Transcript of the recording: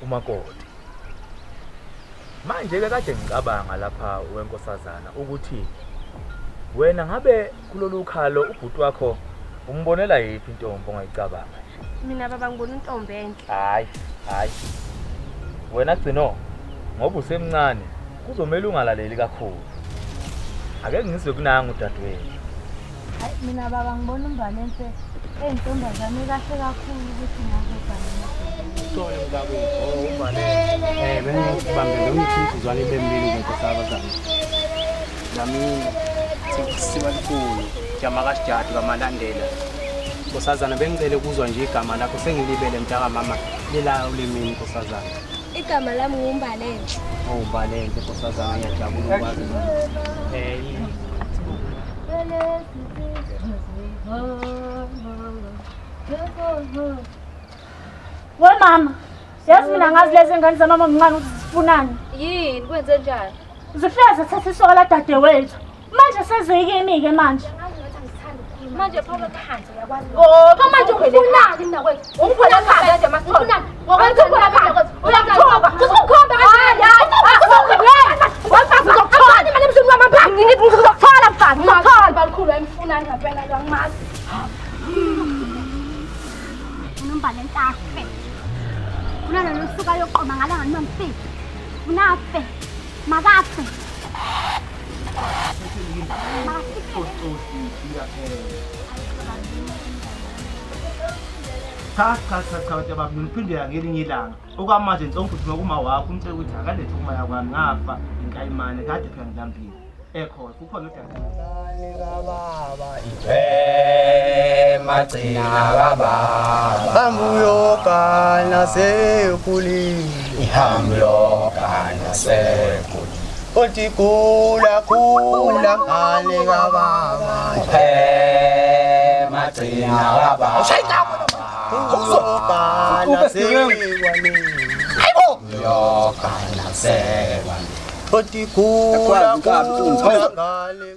umakoti manje ke kade ngicabanga lapha wenkosazana ukuthi wena ngabe kulolu khalo ubhuti wakho umbonela yipi intombi ongayicabanga nje mina baba ngibona intombi enhle hayi wena gcino ngoba usemncane kuzomela ungalaleli kakhulu ake ngizwe kunanga udadewethu hayi mina baba ngibona umbalenhle entombazane kahle kakhulu ukuthi ngazobhala Sole mntakwethu umbalele bengikubambele umthuzwane bembili ngenkosazana Jamini sibalikhulu jamakasijadu kamalandela Nkosazana bengicela ukuzwa nje igama lakho sengilibele mntaka mama lila ulimini nkosazana igama lami ngumbalele Umbalele nkosazana ngiyajabula ukwazi We mama, siyazi mina ngazi lezi ngane zamama mncane ukuthi zifunani. yini kwenze njani Zifika zathatha isoka la dadewethu. Manje sezikimi-ke manje. manje phela phansi uyakwazi Manje ufunani mina kwethu? Ufuna phansi nje masithona. Ngokwenza ufuna phansi. Uyakuthoba. Kuzokukhomba kanjani? Wasazi uzokuthola imali emsini wamabhangi. Ngithi ngizokuthola mfana. Ngizokuthola balikhulu emfunani ngempela ngimazi. Unombala entafe. Unalo lusuka yoqoma ngalanga nomfisi. Unafe. Makafe. Cha baba ngiphindela ngelinye ilanga okwamanje ntsonkuthi kuma wakho umthe ukuthi akalethe umaya kwami ngafa inkayimane kade phela ngidambile ekhona kukhona udadewethu baba magcina kababa ambuyokana sekhulile ihambuyokana sekhulile Oti kula ngale kababa magcina kababa Uzokana sekwani Hayibo yokana sekwani Oti kula ngale